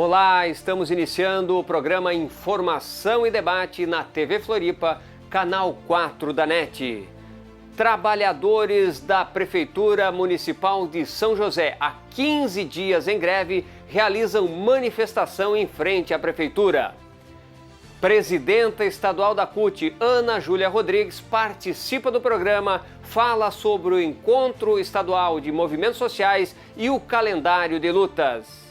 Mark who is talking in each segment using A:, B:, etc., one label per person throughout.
A: Olá, estamos iniciando o programa Informação e Debate na TV Floripa, canal 4 da NET. Trabalhadores da Prefeitura Municipal de São José, há 15 dias em greve, realizam manifestação em frente à Prefeitura. Presidenta estadual da CUT, Ana Júlia Rodrigues, participa do programa, fala sobre o Encontro Estadual de Movimentos Sociais e o calendário de lutas.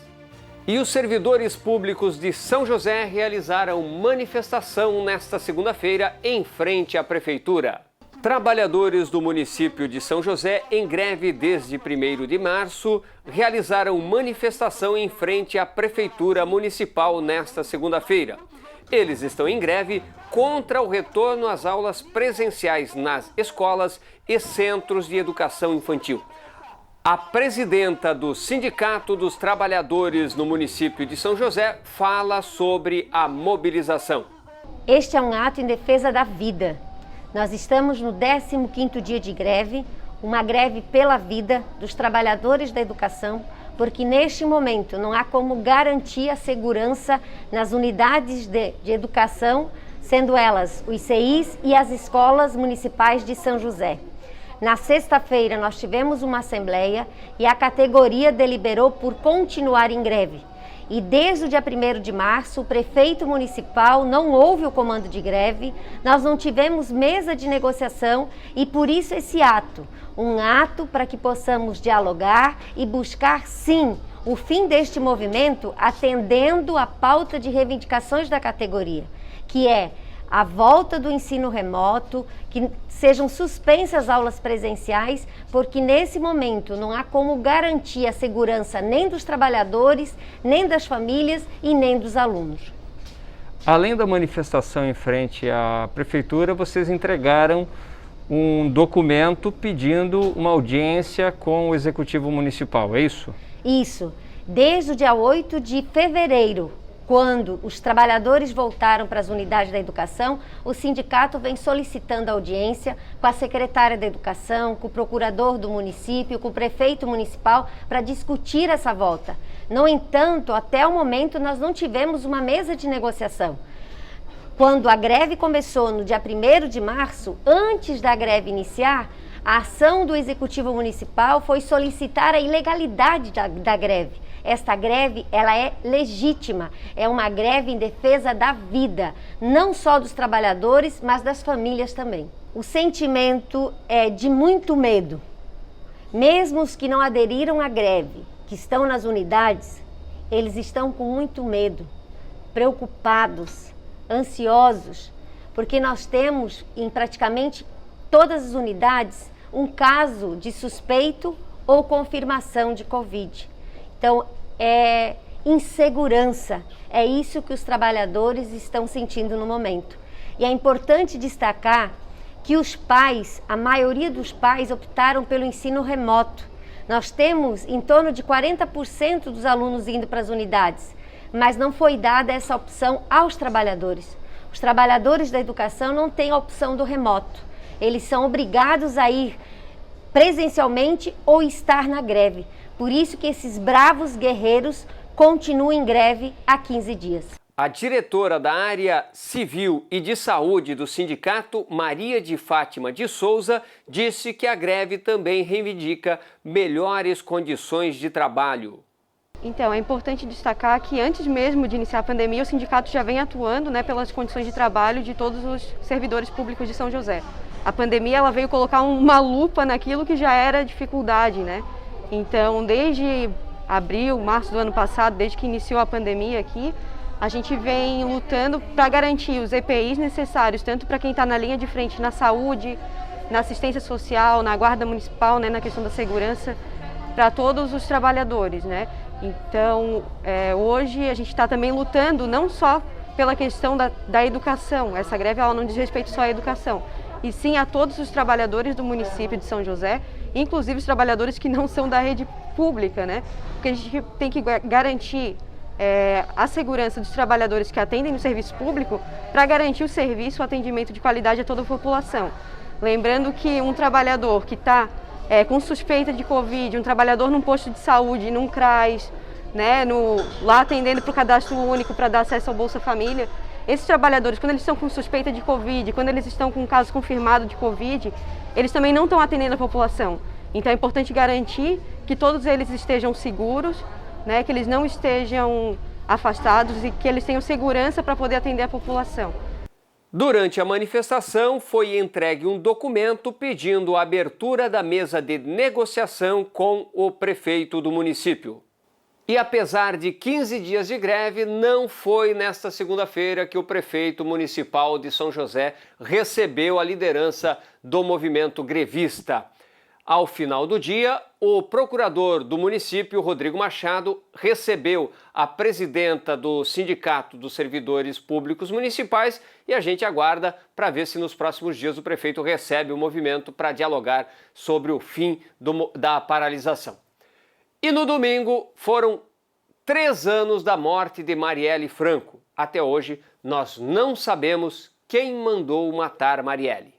A: E os servidores públicos de São José realizaram manifestação nesta segunda-feira em frente à Prefeitura. Trabalhadores do município de São José, em greve desde 1º de março, realizaram manifestação em frente à Prefeitura Municipal nesta segunda-feira. Eles estão em greve contra o retorno às aulas presenciais nas escolas e centros de educação infantil. A presidenta do Sindicato dos Trabalhadores no município de São José fala sobre a mobilização.
B: Este é um ato em defesa da vida. Nós estamos no 15º dia de greve, uma greve pela vida dos trabalhadores da educação, porque neste momento não há como garantir a segurança nas unidades de educação, sendo elas os CIs e as escolas municipais de São José. Na sexta-feira nós tivemos uma assembleia e a categoria deliberou por continuar em greve. E desde o dia 1º de março, o prefeito municipal não houve o comando de greve, nós não tivemos mesa de negociação e por isso esse ato, um ato para que possamos dialogar e buscar sim o fim deste movimento atendendo a pauta de reivindicações da categoria, que é a volta do ensino remoto, que sejam suspensas aulas presenciais, porque nesse momento não há como garantir a segurança nem dos trabalhadores, nem das famílias e nem dos alunos.
C: Além da manifestação em frente à Prefeitura, vocês entregaram um documento pedindo uma audiência com o Executivo Municipal, é isso?
B: Isso. Desde o dia 8 de fevereiro, quando os trabalhadores voltaram para as unidades da educação, o sindicato vem solicitando audiência com a secretária da Educação, com o procurador do município, com o prefeito municipal para discutir essa volta. No entanto, até o momento nós não tivemos uma mesa de negociação. Quando a greve começou no dia 1º de março, antes da greve iniciar, a ação do Executivo Municipal foi solicitar a ilegalidade da greve. Esta greve, ela é legítima, é uma greve em defesa da vida, não só dos trabalhadores, mas das famílias também. O sentimento é de muito medo. Mesmo os que não aderiram à greve, que estão nas unidades, eles estão com muito medo, preocupados, ansiosos, porque nós temos em praticamente todas as unidades um caso de suspeito ou confirmação de Covid. Então, é insegurança, é isso que os trabalhadores estão sentindo no momento. E é importante destacar que os pais, a maioria dos pais optaram pelo ensino remoto. Nós temos em torno de 40% dos alunos indo para as unidades, mas não foi dada essa opção aos trabalhadores. Os trabalhadores da educação não têm a opção do remoto. Eles são obrigados a ir presencialmente ou estar na greve. Por isso que esses bravos guerreiros continuam em greve há 15 dias.
A: A diretora da área civil e de saúde do sindicato, Maria de Fátima de Souza, disse que a greve também reivindica melhores condições de trabalho.
D: Então, é importante destacar que antes mesmo de iniciar a pandemia, o sindicato já vem atuando pelas condições de trabalho de todos os servidores públicos de São José. A pandemia ela veio colocar uma lupa naquilo que já era dificuldade, Então, desde abril, março do ano passado, desde que iniciou a pandemia aqui, a gente vem lutando para garantir os EPIs necessários, tanto para quem está na linha de frente na saúde, na assistência social, na guarda municipal, na questão da segurança, para todos os trabalhadores, Então, hoje a gente está também lutando não só pela questão da educação, essa greve ela não diz respeito só à educação, e sim a todos os trabalhadores do município de São José, inclusive os trabalhadores que não são da rede pública, Porque a gente tem que garantir a segurança dos trabalhadores que atendem no serviço público para garantir o serviço, o atendimento de qualidade a toda a população. Lembrando que um trabalhador que está com suspeita de Covid, um trabalhador num posto de saúde, num CRAS, né, lá atendendo para o cadastro único para dar acesso ao Bolsa Família. Esses trabalhadores, quando eles estão com suspeita de Covid, quando eles estão com um caso confirmado de Covid, eles também não estão atendendo a população. Então é importante garantir que todos eles estejam seguros, né, que eles não estejam afastados e que eles tenham segurança para poder atender a população.
A: Durante a manifestação, foi entregue um documento pedindo a abertura da mesa de negociação com o prefeito do município. E apesar de 15 dias de greve, não foi nesta segunda-feira que o prefeito municipal de São José recebeu a liderança do movimento grevista. Ao final do dia, o procurador do município, Rodrigo Machado, recebeu a presidenta do Sindicato dos Servidores Públicos Municipais e a gente aguarda para ver se nos próximos dias o prefeito recebe o movimento para dialogar sobre o fim da paralisação. E no domingo foram 3 anos da morte de Marielle Franco. Até hoje, nós não sabemos quem mandou matar Marielle.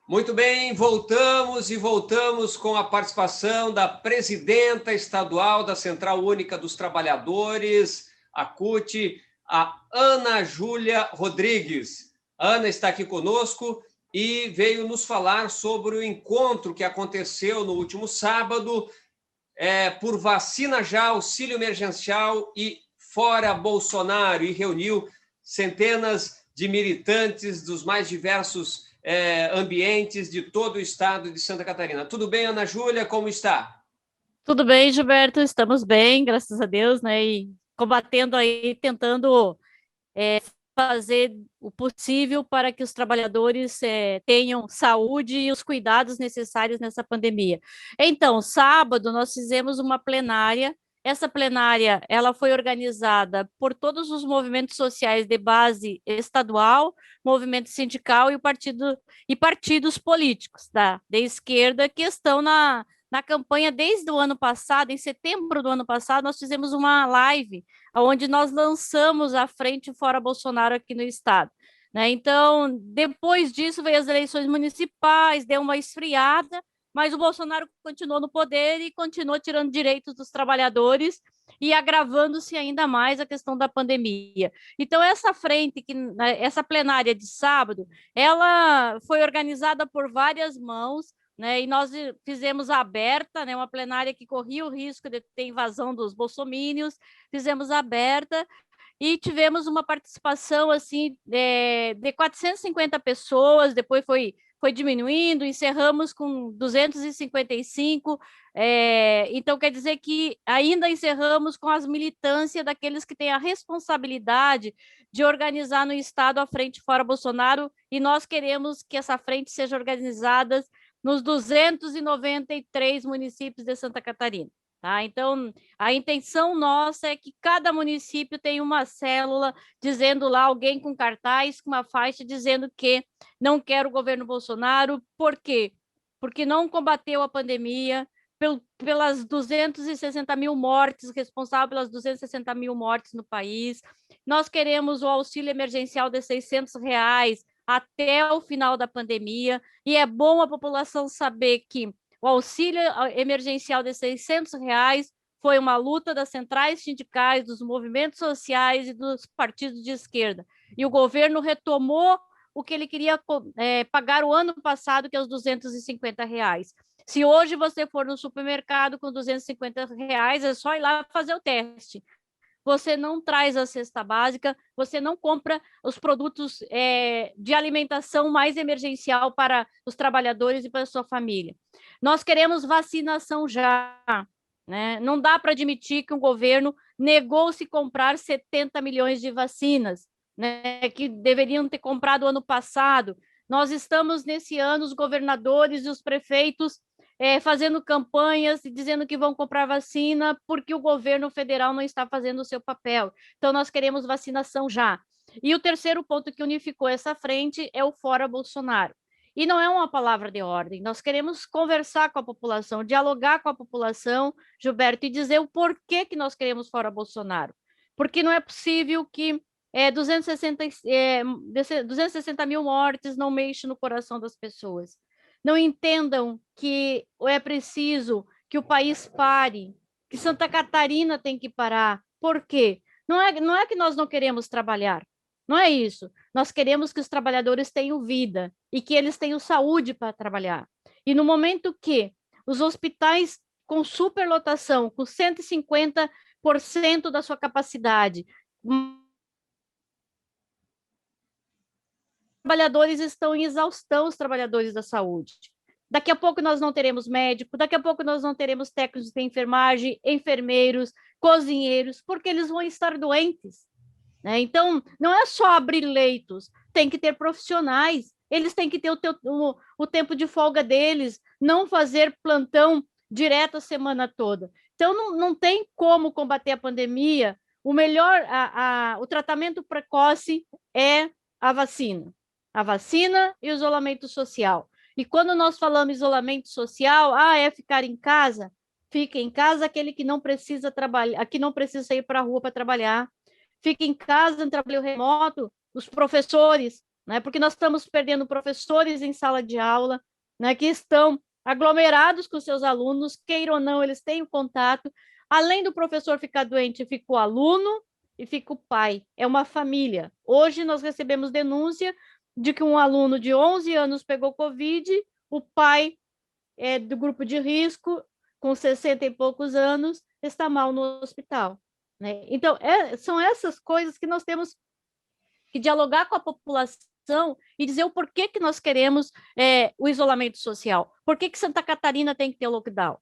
A: Muito bem, voltamos com a participação da presidenta estadual da Central Única dos Trabalhadores, a CUT, a Ana Júlia Rodrigues. A Ana está aqui conosco e veio nos falar sobre o encontro que aconteceu no último sábado por vacina já, auxílio emergencial e fora Bolsonaro, e reuniu centenas de militantes dos mais diversos ambientes de todo o estado de Santa Catarina. Tudo bem, Ana Júlia? Como está?
E: Tudo bem, Gilberto, estamos bem, graças a Deus, né, e combatendo aí, tentando fazer o possível para que os trabalhadores tenham saúde e os cuidados necessários nessa pandemia. Então, sábado, nós fizemos uma plenária. Essa plenária, ela foi organizada por todos os movimentos sociais de base estadual, movimento sindical e partidos políticos da esquerda que estão na campanha desde o ano passado. Em setembro do ano passado, nós fizemos uma live onde nós lançamos a Frente Fora Bolsonaro aqui no estado, né? Então, depois disso, veio as eleições municipais, deu uma esfriada, mas o Bolsonaro continuou no poder e continuou tirando direitos dos trabalhadores e agravando-se ainda mais a questão da pandemia. Então, essa plenária de sábado, ela foi organizada por várias mãos, né, e nós fizemos aberta, né, uma plenária que corria o risco de ter invasão dos bolsomínios, fizemos aberta e tivemos uma participação assim, de 450 pessoas, depois foi diminuindo, encerramos com 255, então quer dizer que ainda encerramos com as militâncias daqueles que têm a responsabilidade de organizar no estado a Frente Fora Bolsonaro, e nós queremos que essa frente seja organizada nos 293 municípios de Santa Catarina. Tá? Então, a intenção nossa é que cada município tenha uma célula dizendo lá, alguém com cartaz, com uma faixa, dizendo que não quer o governo Bolsonaro. Por quê? Porque não combateu a pandemia, pelas 260 mil mortes, responsável pelas 260 mil mortes no país. Nós queremos o auxílio emergencial de R$600 até o final da pandemia, e é bom a população saber que o auxílio emergencial de R$600 foi uma luta das centrais sindicais, dos movimentos sociais e dos partidos de esquerda. E o governo retomou o que ele queria pagar o ano passado, que é os R$250. Se hoje você for no supermercado com R$250, é só ir lá fazer o teste. Você não traz a cesta básica, você não compra os produtos de alimentação mais emergencial para os trabalhadores e para a sua família. Nós queremos vacinação já, né? Não dá para admitir que o governo negou-se comprar 70 milhões de vacinas, né, que deveriam ter comprado ano passado. Nós estamos, nesse ano, os governadores e os prefeitos fazendo campanhas e dizendo que vão comprar vacina porque o governo federal não está fazendo o seu papel. Então, nós queremos vacinação já. E o terceiro ponto que unificou essa frente é o Fora Bolsonaro. E não é uma palavra de ordem, nós queremos conversar com a população, dialogar com a população, Gilberto, e dizer o porquê que nós queremos Fora Bolsonaro. Porque não é possível que 260 mil mortes não mexam no coração das pessoas. Não entendam que é preciso que o país pare, que Santa Catarina tem que parar. Por quê? Não é que nós não queremos trabalhar, não é isso. Nós queremos que os trabalhadores tenham vida e que eles tenham saúde para trabalhar. E no momento que os hospitais com superlotação, com 150% da sua capacidade, trabalhadores estão em exaustão, os trabalhadores da saúde. Daqui a pouco nós não teremos médico, daqui a pouco nós não teremos técnicos de enfermagem, enfermeiros, cozinheiros, porque eles vão estar doentes, né? Então, não é só abrir leitos, tem que ter profissionais, eles têm que ter o tempo de folga deles, não fazer plantão direto a semana toda. Então, não tem como combater a pandemia. O melhor, o tratamento precoce é a vacina e o isolamento social. E quando nós falamos isolamento social, é ficar em casa, fica em casa aquele que não precisa trabalhar, que não precisa sair para a rua para trabalhar, fica em casa no trabalho remoto, os professores, né? Porque nós estamos perdendo professores em sala de aula, né? Que estão aglomerados com seus alunos, queira ou não, eles têm o contato. Além do professor ficar doente, fica o aluno e fica o pai. É uma família. Hoje nós recebemos denúncia de que um aluno de 11 anos pegou Covid, o pai é do grupo de risco, com 60 e poucos anos, está mal no hospital, né? Então, são essas coisas que nós temos que dialogar com a população e dizer o porquê que nós queremos o isolamento social. Por que Santa Catarina tem que ter lockdown?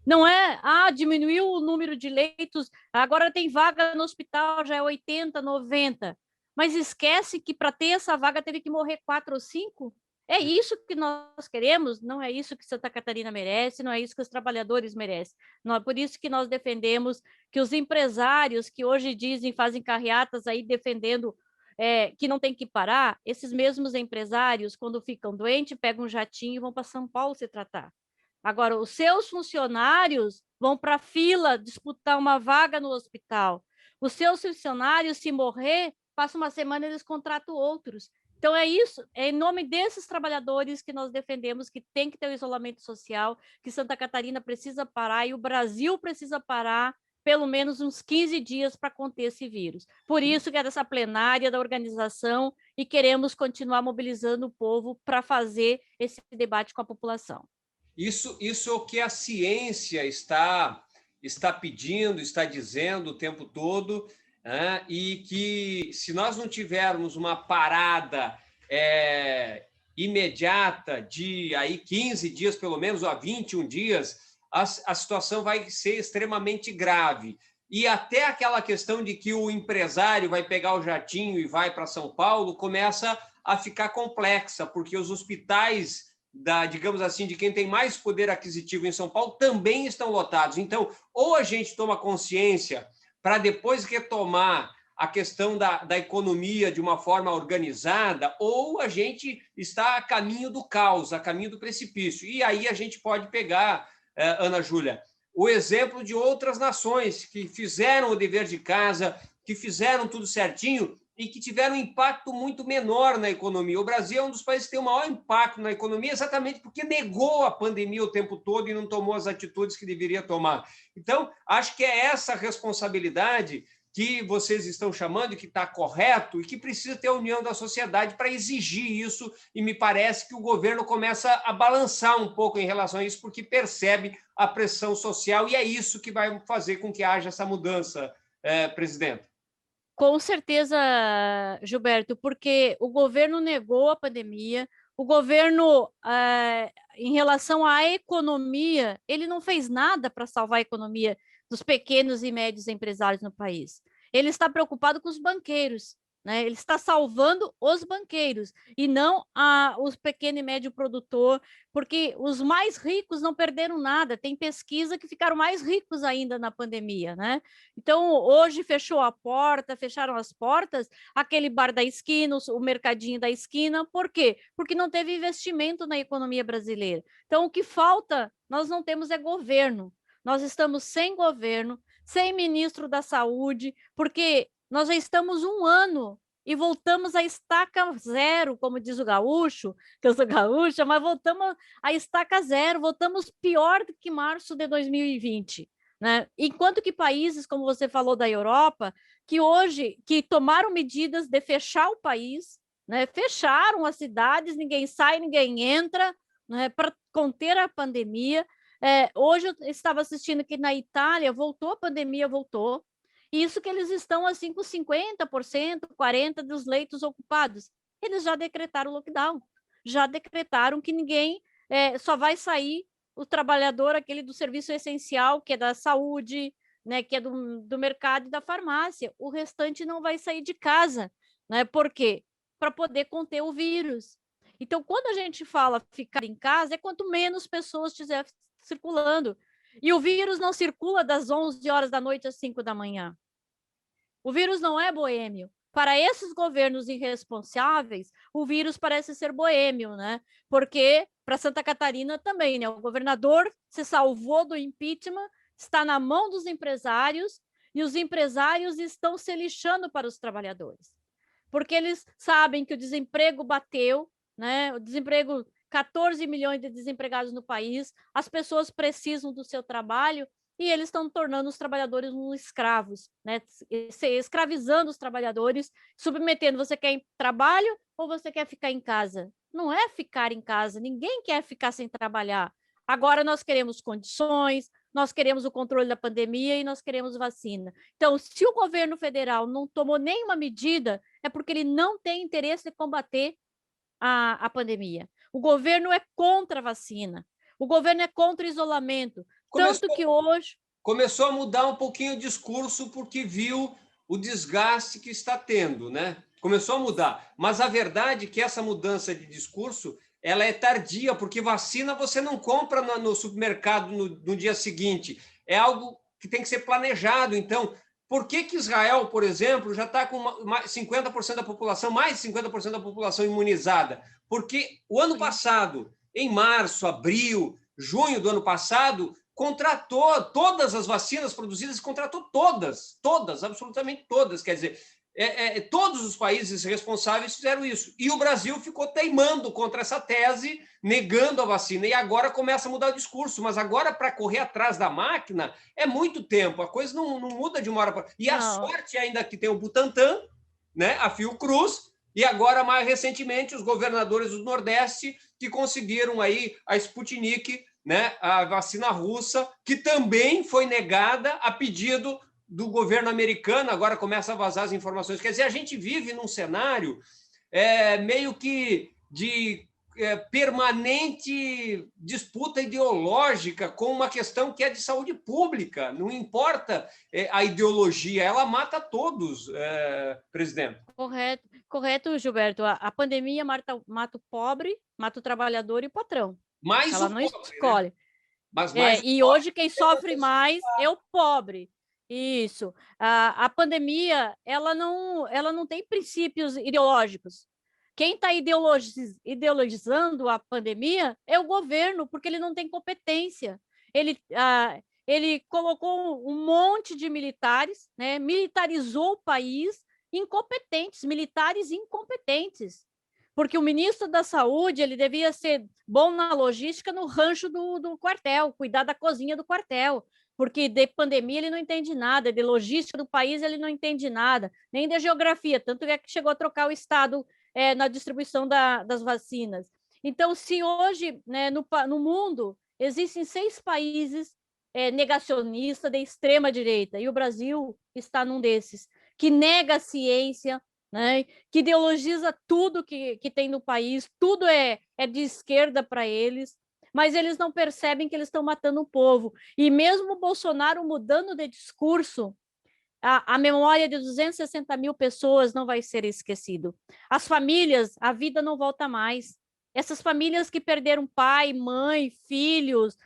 E: Não é, diminuiu o número de leitos, agora tem vaga no hospital, já é 80, 90. Mas esquece que para ter essa vaga teve que morrer 4 ou 5? É isso que nós queremos? Não é isso que Santa Catarina merece, não é isso que os trabalhadores merecem. Por isso que nós defendemos que os empresários que hoje fazem carreatas aí defendendo que não tem que parar, esses mesmos empresários, quando ficam doentes, pegam um jatinho e vão para São Paulo se tratar. Agora, os seus funcionários vão para a fila disputar uma vaga no hospital. Os seus funcionários, se morrer, passa uma semana eles contratam outros. Então, é isso, é em nome desses trabalhadores que nós defendemos que tem que ter o isolamento social, que Santa Catarina precisa parar e o Brasil precisa parar pelo menos uns 15 dias para conter esse vírus. Por isso que é dessa plenária da organização e queremos continuar mobilizando o povo para fazer esse debate com a população.
A: Isso é o que a ciência está pedindo, está dizendo o tempo todo, e que se nós não tivermos uma parada imediata de aí 15 dias, pelo menos, ou a 21 dias, a situação vai ser extremamente grave. E até aquela questão de que o empresário vai pegar o jatinho e vai para São Paulo começa a ficar complexa, porque os hospitais digamos assim, de quem tem mais poder aquisitivo em São Paulo também estão lotados. Então, ou a gente toma consciência para depois retomar a questão da economia de uma forma organizada, ou a gente está a caminho do caos, a caminho do precipício. E aí a gente pode pegar, Ana Júlia, o exemplo de outras nações que fizeram o dever de casa, que fizeram tudo certinho e que tiveram um impacto muito menor na economia. O Brasil é um dos países que tem o maior impacto na economia exatamente porque negou a pandemia o tempo todo e não tomou as atitudes que deveria tomar. Então, acho que é essa responsabilidade que vocês estão chamando, que está correto e que precisa ter a união da sociedade para exigir isso, e me parece que o governo começa a balançar um pouco em relação a isso, porque percebe a pressão social, e é isso que vai fazer com que haja essa mudança, presidente.
E: Com certeza, Gilberto, porque o governo negou a pandemia, o governo, em relação à economia, ele não fez nada para salvar a economia dos pequenos e médios empresários no país. Ele está preocupado com os banqueiros, né? Ele está salvando os banqueiros e não os pequeno e médio produtor, porque os mais ricos não perderam nada. Tem pesquisa que ficaram mais ricos ainda na pandemia, né? Então, hoje fechou a porta, fecharam as portas, aquele bar da esquina, o mercadinho da esquina. Por quê? Porque não teve investimento na economia brasileira. Então, o que falta, nós não temos é governo. Nós estamos sem governo, sem ministro da Saúde, porque nós já estamos um ano e voltamos à estaca zero, como diz o gaúcho, que eu sou gaúcha, mas voltamos à estaca zero, voltamos pior do que março de 2020. Né? Enquanto que países, como você falou da Europa, que hoje que tomaram medidas de fechar o país, né? Fecharam as cidades, ninguém sai, ninguém entra, né? Para conter a pandemia. Hoje eu estava assistindo que na Itália voltou a pandemia, voltou. Isso que eles estão assim com 50%, 40% dos leitos ocupados. Eles já decretaram lockdown, já decretaram que ninguém só vai sair o trabalhador, aquele do serviço essencial, que é da saúde, né, que é do mercado e da farmácia. O restante não vai sair de casa. Né? Por quê? Para poder conter o vírus. Então, quando a gente fala ficar em casa, é quanto menos pessoas estiver circulando. E o vírus não circula das 11 horas da noite às 5 da manhã. O vírus não é boêmio. Para esses governos irresponsáveis, o vírus parece ser boêmio, né? Porque para Santa Catarina também, né? O governador se salvou do impeachment, está na mão dos empresários e os empresários estão se lixando para os trabalhadores. Porque eles sabem que o desemprego bateu, né? O desemprego, 14 milhões de desempregados no país, as pessoas precisam do seu trabalho e eles estão tornando os trabalhadores uns escravos, né? Escravizando os trabalhadores, submetendo, você quer trabalho ou você quer ficar em casa? Não é ficar em casa, ninguém quer ficar sem trabalhar. Agora nós queremos condições, nós queremos o controle da pandemia e nós queremos vacina. Então, se o governo federal não tomou nenhuma medida, é porque ele não tem interesse em combater a pandemia. O governo é contra a vacina, o governo é contra o isolamento, tanto que hoje...
A: Começou a mudar um pouquinho o discurso porque viu o desgaste que está tendo, né? Começou a mudar. Mas a verdade é que essa mudança de discurso ela é tardia, porque vacina você não compra no supermercado no dia seguinte. É algo que tem que ser planejado. Então, por que Israel, por exemplo, já está com 50% da população, mais de 50% da população imunizada? Porque o ano passado, em março, abril, junho do ano passado, contratou todas as vacinas produzidas, contratou todas, absolutamente todas. Quer dizer, todos os países responsáveis fizeram isso. E o Brasil ficou teimando contra essa tese, negando a vacina. E agora começa a mudar o discurso. Mas agora, para correr atrás da máquina, é muito tempo. A coisa não muda de uma hora para outra. E a sorte ainda que tem o Butantan, né, a Fiocruz, e agora, mais recentemente, os governadores do Nordeste que conseguiram aí a Sputnik, né, a vacina russa, que também foi negada a pedido do governo americano. Agora começa a vazar as informações. Quer dizer, a gente vive num cenário meio que de permanente disputa ideológica com uma questão que é de saúde pública. Não importa a ideologia, ela mata todos, presidente.
E: Correto, Gilberto. A pandemia mata o pobre, mata o trabalhador e o patrão.
A: Mais
E: ela
A: o
E: não
A: pobre,
E: escolhe.
A: Né? Mas mais
E: e hoje quem sofre mais é o pobre. Isso. A pandemia, ela não tem princípios ideológicos. Quem está ideologizando a pandemia é o governo, porque ele não tem competência. Ele colocou um monte de militares, né? Militarizou o país, militares incompetentes. Porque o ministro da Saúde ele devia ser bom na logística no rancho do quartel, cuidar da cozinha do quartel, porque de pandemia ele não entende nada, de logística do país ele não entende nada, nem de geografia, tanto é que chegou a trocar o estado na distribuição das vacinas. Então, se hoje, né, no mundo, existem 6 países negacionistas de extrema-direita, e o Brasil está num desses, que nega a ciência, né, que ideologiza tudo que tem no país, tudo é de esquerda para eles, mas eles não percebem que eles estão matando o povo. E mesmo o Bolsonaro mudando de discurso, A memória de 260 mil pessoas não vai ser esquecido. As famílias, a vida não volta mais. Essas famílias que perderam pai, mãe, filhos,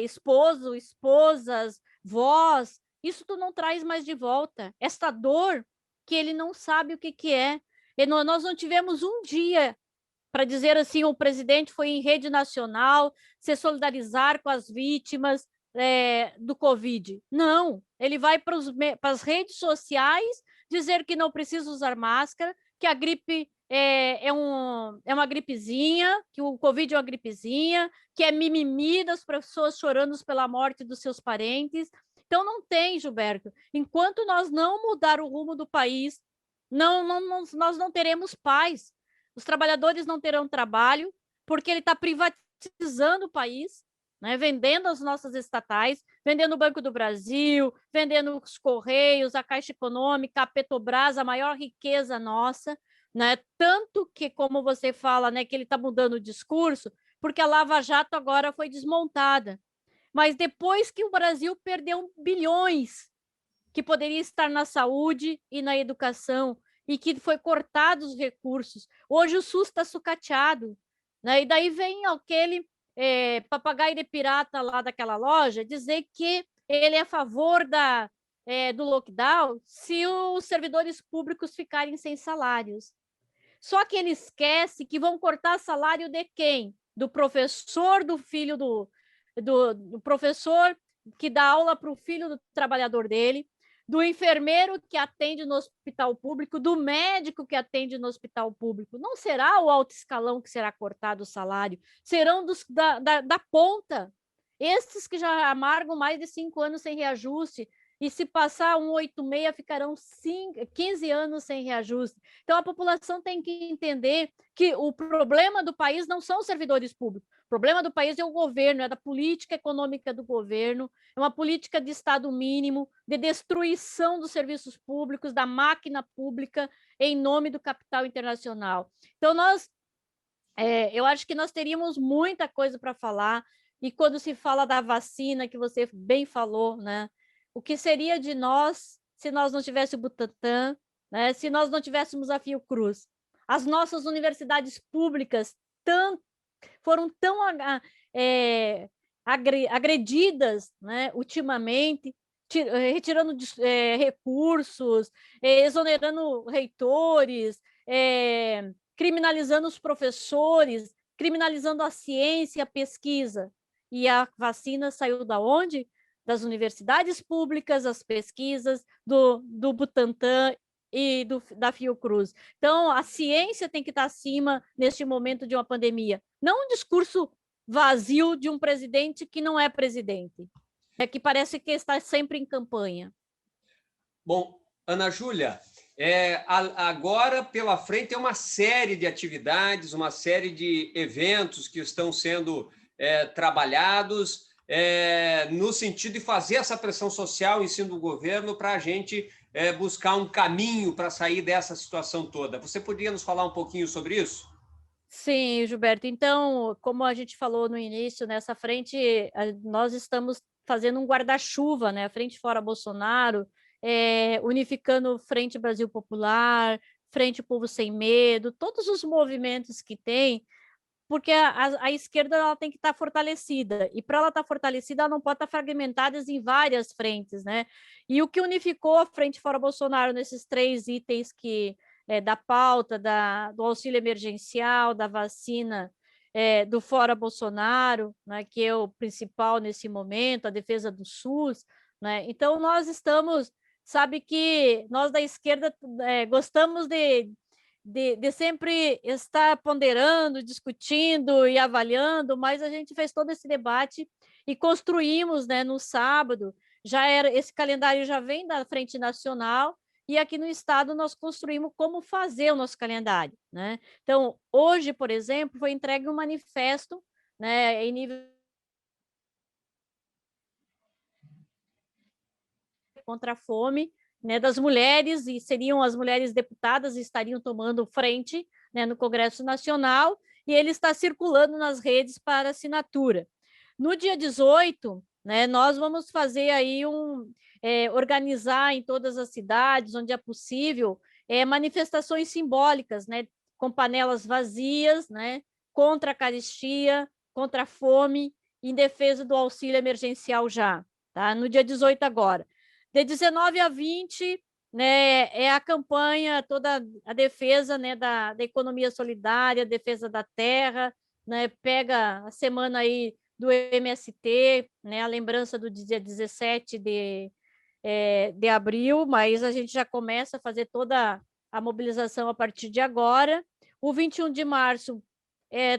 E: esposo, esposas, vós, isso tu não traz mais de volta. Esta dor que ele não sabe o que é. Nós não tivemos um dia para dizer assim, o presidente foi em rede nacional se solidarizar com as vítimas do Covid. Não, ele vai para as redes sociais dizer que não precisa usar máscara, que a gripe é uma gripezinha, que o Covid é uma gripezinha, que é mimimi das pessoas chorando pela morte dos seus parentes. Então não tem, Gilberto. Enquanto nós não mudar o rumo do país, nós não teremos paz. Os trabalhadores não terão trabalho, porque ele está privatizando o país, né, vendendo as nossas estatais, vendendo o Banco do Brasil, vendendo os Correios, a Caixa Econômica, a Petrobras, a maior riqueza nossa, né? Tanto que, como você fala, né, que ele está mudando o discurso, porque a Lava Jato agora foi desmontada. Mas depois que o Brasil perdeu bilhões que poderia estar na saúde e na educação, e que foi cortado os recursos. Hoje o SUS está sucateado, né? E daí vem aquele papagaio de pirata lá daquela loja dizer que ele é a favor do lockdown se os servidores públicos ficarem sem salários. Só que ele esquece que vão cortar salário de quem? Do professor, do filho do professor que dá aula para o filho do trabalhador dele, do enfermeiro que atende no hospital público, do médico que atende no hospital público. Não será o alto escalão que será cortado o salário, serão da ponta. Esses que já amargam mais de 5 anos sem reajuste, e se passar 186, ficarão 15 anos sem reajuste. Então, a população tem que entender que o problema do país não são os servidores públicos, o problema do país é o governo, é da política econômica do governo, é uma política de Estado mínimo, de destruição dos serviços públicos, da máquina pública, em nome do capital internacional. Então, eu acho que nós teríamos muita coisa para falar, e quando se fala da vacina, que você bem falou, né? O que seria de nós se nós não tivéssemos o Butantan, né? Se nós não tivéssemos a Fiocruz? As nossas universidades públicas foram tão agredidas, né, ultimamente, retirando recursos, exonerando reitores, criminalizando os professores, criminalizando a ciência e a pesquisa. E a vacina saiu da onde? Das universidades públicas, as pesquisas do Butantan e da Fiocruz. Então, a ciência tem que estar acima neste momento de uma pandemia. Não um discurso vazio de um presidente que não é presidente, que parece que está sempre em campanha.
A: Bom, Ana Júlia, agora pela frente tem uma série de atividades, uma série de eventos que estão sendo trabalhados no sentido de fazer essa pressão social em cima do governo para a gente buscar um caminho para sair dessa situação toda. Você poderia nos falar um pouquinho sobre isso?
E: Sim, Gilberto. Então, como a gente falou no início, nessa frente, nós estamos fazendo um guarda-chuva, né? A Frente Fora Bolsonaro, unificando Frente Brasil Popular, Frente Povo Sem Medo, todos os movimentos que tem, porque a esquerda ela tem que estar fortalecida, e para ela estar fortalecida, ela não pode estar fragmentada em várias frentes, né? E o que unificou a Frente Fora Bolsonaro nesses 3 itens da pauta, do auxílio emergencial, da vacina, do Fora Bolsonaro, né, que é o principal nesse momento, a defesa do SUS, né? Então, nós sabe que nós da esquerda gostamos de sempre estar ponderando, discutindo e avaliando, mas a gente fez todo esse debate e construímos, né, no sábado, esse calendário já vem da Frente Nacional, e aqui no estado nós construímos como fazer o nosso calendário, né? Então, hoje, por exemplo, foi entregue um manifesto, né, em nível contra a fome, né, das mulheres, e seriam as mulheres deputadas, estariam tomando frente, né, no Congresso Nacional, e ele está circulando nas redes para assinatura. No dia 18, né, nós vamos fazer aí organizar em todas as cidades, onde é possível, manifestações simbólicas, né, com panelas vazias, né, contra a carestia, contra a fome, em defesa do auxílio emergencial já, tá? No dia 18 agora. De 19 a 20, né, é a campanha, toda a defesa, né, da economia solidária, a defesa da terra, né, pega a semana aí do MST, né, a lembrança do dia 17 de abril, mas a gente já começa a fazer toda a mobilização a partir de agora. O 21 de março,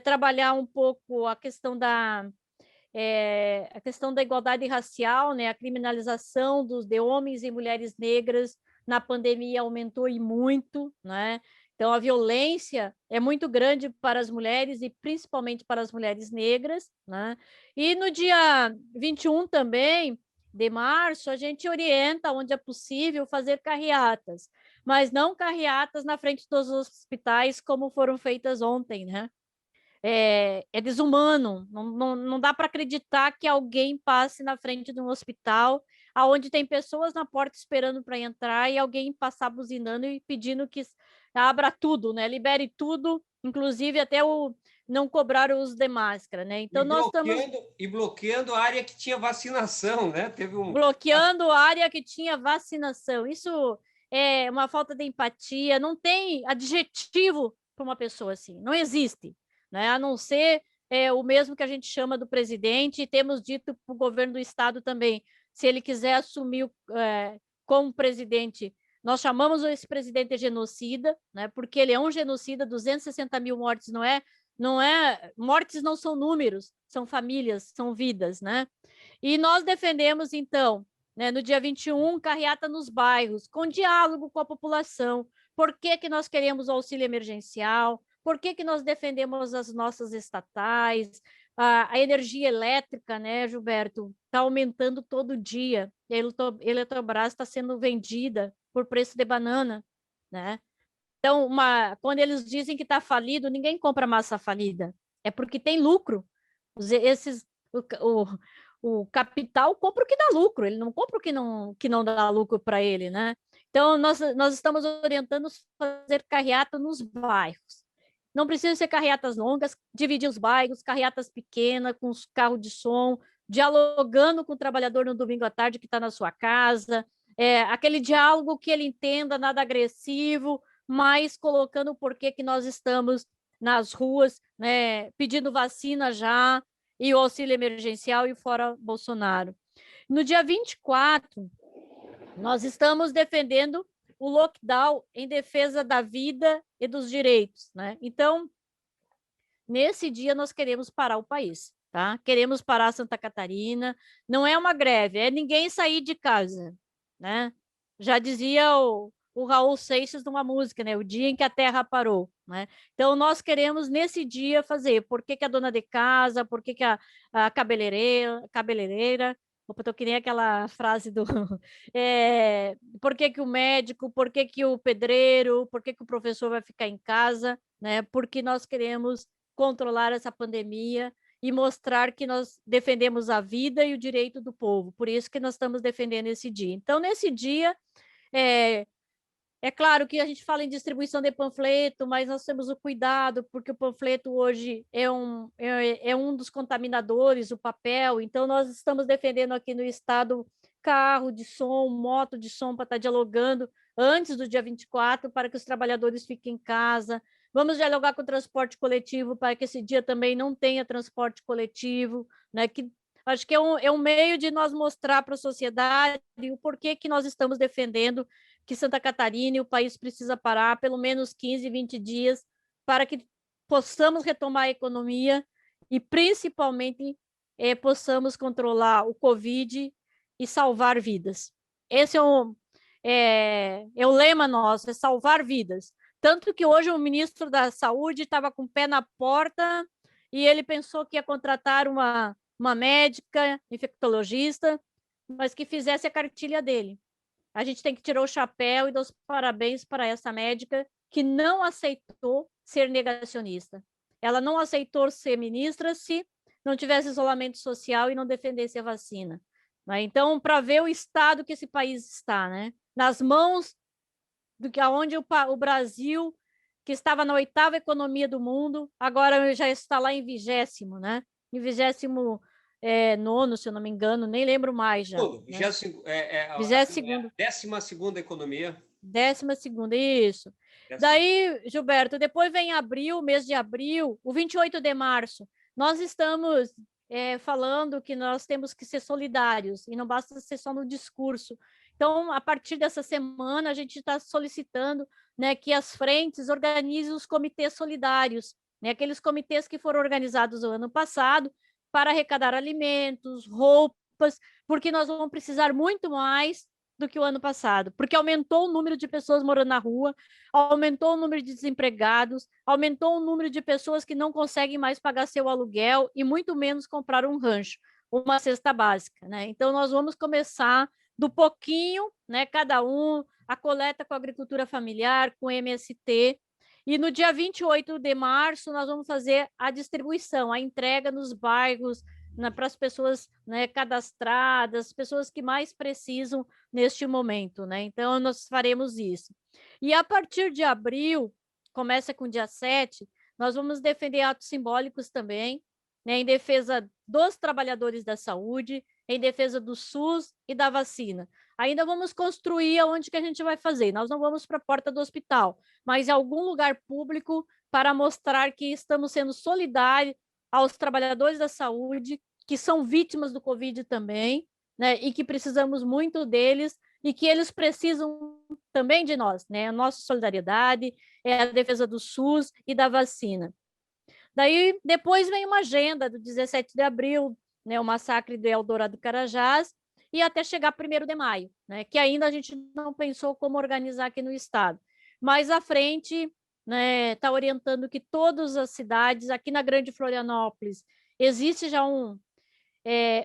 E: trabalhar um pouco a questão da igualdade racial, né, a criminalização de homens e mulheres negras na pandemia aumentou e muito, né? Então, a violência é muito grande para as mulheres e principalmente para as mulheres negras, né? E no dia 21 também de março, a gente orienta, onde é possível, fazer carreatas, mas não carreatas na frente dos hospitais como foram feitas ontem, né? É desumano, não dá para acreditar que alguém passe na frente de um hospital onde tem pessoas na porta esperando para entrar e alguém passar buzinando e pedindo que abra tudo, né? Libere tudo, inclusive até não cobrar o uso de máscara, né? Então nós estamos
A: bloqueando a área que tinha vacinação, né?
E: Bloqueando a área que tinha vacinação. Isso é uma falta de empatia, não tem adjetivo para uma pessoa assim, não existe. Né? A não ser o mesmo que a gente chama do presidente, e temos dito para o governo do estado também, se ele quiser assumir como presidente, nós chamamos esse presidente de genocida, né? Porque ele é um genocida, 260 mil mortes mortes não são números, são famílias, são vidas, né? E nós defendemos, então, né, no dia 21, carreata nos bairros, com diálogo com a população, por que nós queremos o auxílio emergencial, por que nós defendemos as nossas estatais, a energia elétrica, né, Gilberto, está aumentando todo dia, e a Eletrobras está sendo vendida por preço de banana, né? Então, quando eles dizem que está falido, ninguém compra massa falida, é porque tem lucro. O capital compra o que dá lucro, ele não compra o que não dá lucro para ele, né? Então, nós estamos orientando a fazer carreata nos bairros. Não precisa ser carreatas longas, dividir os bairros, carreatas pequenas, com os carros de som, dialogando com o trabalhador no domingo à tarde que está na sua casa, aquele diálogo que ele entenda, nada agressivo, mas colocando o porquê que nós estamos nas ruas, né, pedindo vacina já, e o auxílio emergencial e fora Bolsonaro. No dia 24, nós estamos defendendo o lockdown em defesa da vida e dos direitos, né? Então, nesse dia nós queremos parar o país, tá? Queremos parar Santa Catarina, não é uma greve, é ninguém sair de casa, né? Já dizia o Raul Seixas numa música, né? O dia em que a terra parou, né? Então, nós queremos nesse dia fazer, por que a dona de casa, por que a cabeleireira, opa, tô que nem aquela frase do por que o médico, por que o pedreiro, por que o professor vai ficar em casa, né? Porque nós queremos controlar essa pandemia e mostrar que nós defendemos a vida e o direito do povo, por isso que nós estamos defendendo esse dia. Então, nesse dia, é claro que a gente fala em distribuição de panfleto, mas nós temos o cuidado, porque o panfleto hoje é um dos contaminadores, o papel, então nós estamos defendendo aqui no estado carro de som, moto de som para estar dialogando antes do dia 24, para que os trabalhadores fiquem em casa. Vamos dialogar com o transporte coletivo, para que esse dia também não tenha transporte coletivo, né? Que acho que é um meio de nós mostrar para a sociedade o porquê que nós estamos defendendo que Santa Catarina e o país precisa parar pelo menos 15, 20 dias para que possamos retomar a economia e, principalmente, possamos controlar o Covid e salvar vidas. Esse é o lema nosso, é salvar vidas. Tanto que hoje o ministro da Saúde estava com o pé na porta e ele pensou que ia contratar uma médica infectologista, mas que fizesse a cartilha dele. A gente tem que tirar o chapéu e dar os parabéns para essa médica que não aceitou ser negacionista. Ela não aceitou ser ministra se não tivesse isolamento social e não defendesse a vacina. né? Então, para ver o estado que esse país está, né? Nas mãos do que aonde o Brasil, que estava na 8ª economia do mundo, agora já está lá em 20º, né? Em 29º, se eu não me engano, nem lembro mais já.
A: Segundo,
E: Né?
A: 22ª, 12ª economia.
E: 12ª, isso. Daí, Gilberto, depois vem abril, mês de abril, o 28 de março. Nós estamos falando que nós temos que ser solidários, e não basta ser só no discurso. Então, a partir dessa semana, a gente está solicitando, né, que as frentes organizem os comitês solidários, né, aqueles comitês que foram organizados no ano passado para arrecadar alimentos, roupas, porque nós vamos precisar muito mais do que o ano passado, porque aumentou o número de pessoas morando na rua, aumentou o número de desempregados, aumentou o número de pessoas que não conseguem mais pagar seu aluguel e muito menos comprar um rancho, uma cesta básica, né? Então, nós vamos começar do pouquinho, né, cada um, a coleta com a agricultura familiar, com o MST, e no dia 28 de março nós vamos fazer a distribuição, a entrega nos bairros, né, para as pessoas, né, cadastradas, pessoas que mais precisam neste momento, né? Então, nós faremos isso. E a partir de abril, começa com o dia 7, nós vamos defender atos simbólicos também, né, em defesa dos trabalhadores da saúde, em defesa do SUS e da vacina. Ainda vamos construir aonde que a gente vai fazer. Nós não vamos para a porta do hospital, mas em algum lugar público para mostrar que estamos sendo solidários aos trabalhadores da saúde, que são vítimas do Covid também, né, e que precisamos muito deles, e que eles precisam também de nós, né? A nossa solidariedade, a defesa do SUS e da vacina. Daí, depois vem uma agenda do 17 de abril, né, o massacre de Eldorado do Carajás, e até chegar 1º de maio, né, que ainda a gente não pensou como organizar aqui no estado. Mais à frente, né, está orientando que todas as cidades, aqui na Grande Florianópolis, existe já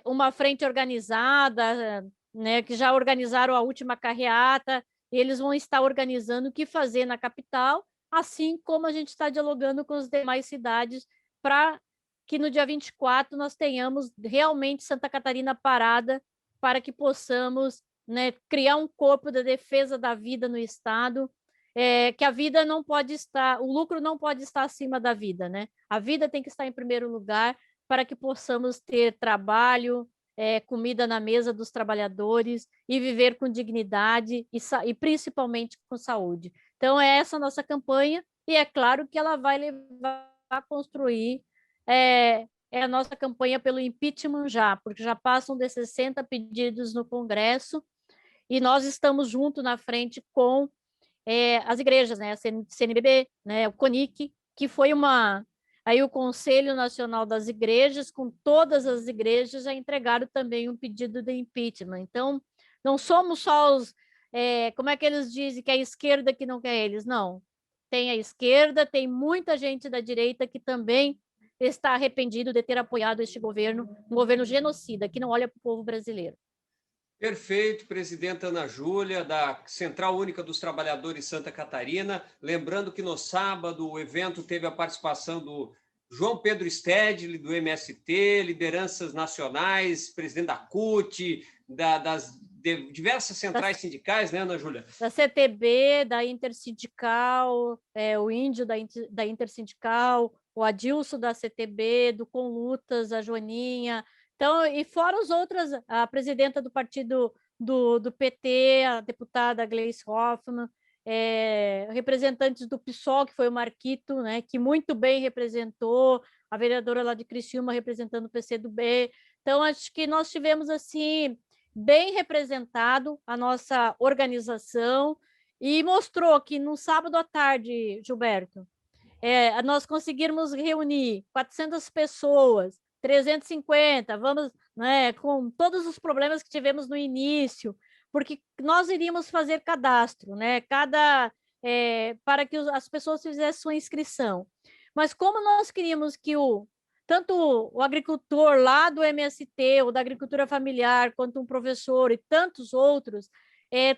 E: uma frente organizada, né, que já organizaram a última carreata, e eles vão estar organizando o que fazer na capital, assim como a gente está dialogando com as demais cidades para que no dia 24 nós tenhamos realmente Santa Catarina parada para que possamos, né, criar um corpo da defesa da vida no estado, que a vida não pode estar, o lucro não pode estar acima da vida, né? A vida tem que estar em primeiro lugar para que possamos ter trabalho, comida na mesa dos trabalhadores e viver com dignidade e principalmente com saúde. Então, é essa a nossa campanha, e é claro que ela vai levar a construir a nossa campanha pelo impeachment já, porque já passam de 60 pedidos no Congresso, e nós estamos junto na frente com as igrejas, né, a CNBB, né, o CONIC, que foi aí o Conselho Nacional das Igrejas, com todas as igrejas, já entregaram também um pedido de impeachment. Então, não somos só como é que eles dizem, que é a esquerda que não quer eles, não. Tem a esquerda, tem muita gente da direita que também está arrependido de ter apoiado este governo, um governo genocida, que não olha para o povo brasileiro.
A: Perfeito, presidenta Ana Júlia, da Central Única dos Trabalhadores Santa Catarina. Lembrando que no sábado o evento teve a participação do João Pedro Stedley, do MST, lideranças nacionais, presidente da CUT, das diversas centrais sindicais, né, Ana Júlia?
E: Da CTB, da Intersindical, o Índio da Intersindical, o Adilson da CTB, do Conlutas, a Joaninha. Então, e fora as outras, a presidenta do partido do PT, a deputada Gleice Hoffmann, representantes do PSOL, que foi o Marquito, né, que muito bem representou, a vereadora lá de Criciúma representando o PCdoB. Então, acho que nós tivemos, assim, bem representado a nossa organização, e mostrou que no sábado à tarde, Gilberto, nós conseguirmos reunir 400 pessoas, 350, vamos, né, com todos os problemas que tivemos no início, porque nós iríamos fazer cadastro, né, para que as pessoas fizessem sua inscrição. Mas como nós queríamos que tanto o agricultor lá do MST, ou da agricultura familiar, quanto um professor e tantos outros,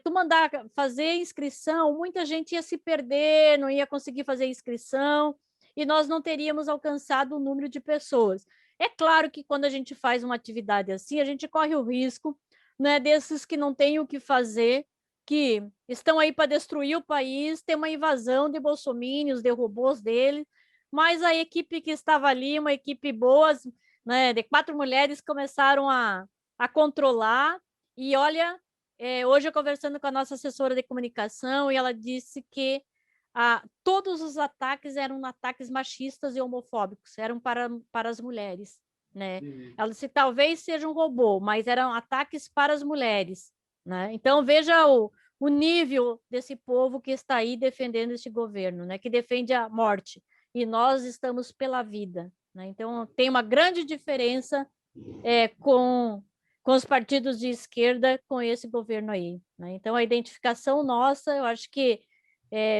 E: tu mandar fazer inscrição, muita gente ia se perder, não ia conseguir fazer inscrição, e nós não teríamos alcançado o número de pessoas. É claro que quando a gente faz uma atividade assim, a gente corre o risco né, desses que não têm o que fazer, que estão aí para destruir o país, tem uma invasão de bolsominions, de robôs dele, mas a equipe que estava ali, uma equipe boa, né, de 4 mulheres, começaram a controlar, e olha, hoje eu conversando com a nossa assessora de comunicação, e ela disse que todos os ataques eram ataques machistas e homofóbicos, eram para as mulheres, né? Ela disse que talvez seja um robô, mas eram ataques para as mulheres, né? Então veja o nível desse povo que está aí defendendo este governo, né? Que defende a morte, e nós estamos pela vida, né? Então tem uma grande diferença com os partidos de esquerda com esse governo aí, né? Então a identificação nossa, eu acho que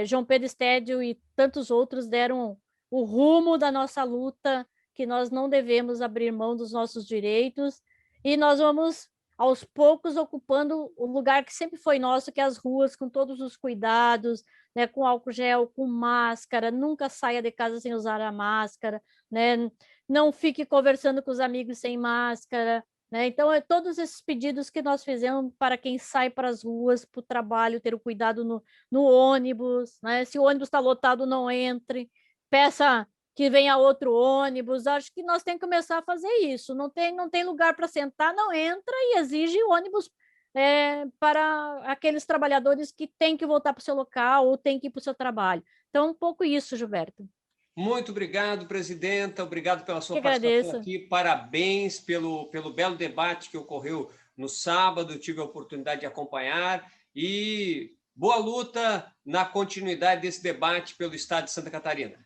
E: João Pedro Stédio e tantos outros deram o rumo da nossa luta, que nós não devemos abrir mão dos nossos direitos, e nós vamos, aos poucos, ocupando o lugar que sempre foi nosso, que é as ruas, com todos os cuidados, né, com álcool gel, com máscara, nunca saia de casa sem usar a máscara, né, não fique conversando com os amigos sem máscara, né? Então, todos esses pedidos que nós fizemos para quem sai para as ruas, para o trabalho, ter o cuidado no ônibus, né? Se o ônibus está lotado, não entre, peça que venha outro ônibus. Acho que nós temos que começar a fazer isso. Não tem lugar para sentar, não entra, e exige ônibus para aqueles trabalhadores que têm que voltar para o seu local ou têm que ir para o seu trabalho. Então, um pouco isso, Gilberto.
A: Muito obrigado, presidenta. Obrigado pela sua participação aqui. Parabéns pelo belo debate que ocorreu no sábado. Tive a oportunidade de acompanhar. E boa luta na continuidade desse debate pelo Estado de Santa Catarina.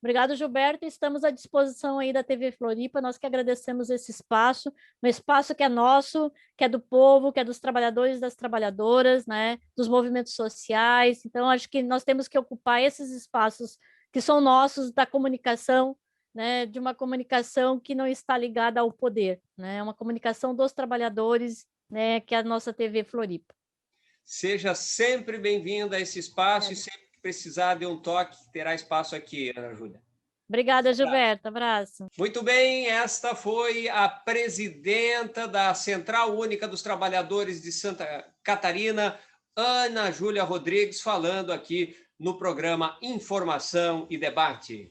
E: Obrigado, Gilberto. Estamos à disposição aí da TV Floripa. Nós que agradecemos esse espaço, um espaço que é nosso, que é do povo, que é dos trabalhadores e das trabalhadoras, né? Dos movimentos sociais. Então, acho que nós temos que ocupar esses espaços que são nossos, da comunicação, né, de uma comunicação que não está ligada ao poder, né, uma comunicação dos trabalhadores, né, que é a nossa TV Floripa.
A: Seja sempre bem-vinda a esse espaço, e sempre que precisar, dê um toque, terá espaço aqui, Ana Júlia.
E: Obrigada, Gilberto. Abraço.
A: Muito bem, esta foi a presidenta da Central Única dos Trabalhadores de Santa Catarina, Ana Júlia Rodrigues, falando aqui no programa Informação e Debate.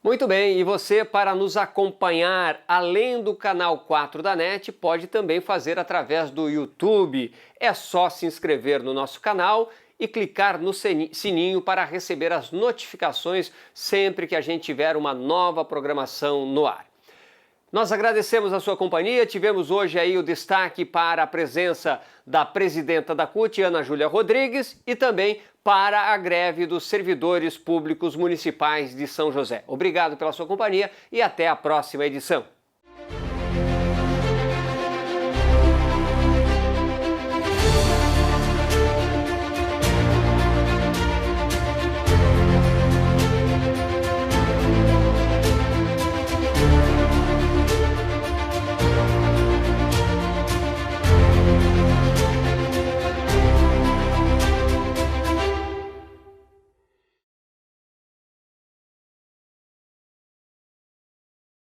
A: Muito bem, e você, para nos acompanhar além do canal 4 da NET, pode também fazer através do YouTube. É só se inscrever no nosso canal e clicar no sininho para receber as notificações sempre que a gente tiver uma nova programação no ar. Nós agradecemos a sua companhia. Tivemos hoje aí o destaque para a presença da presidenta da CUT, Ana Júlia Rodrigues, e também para a greve dos servidores públicos municipais de São José. Obrigado pela sua companhia e até a próxima edição.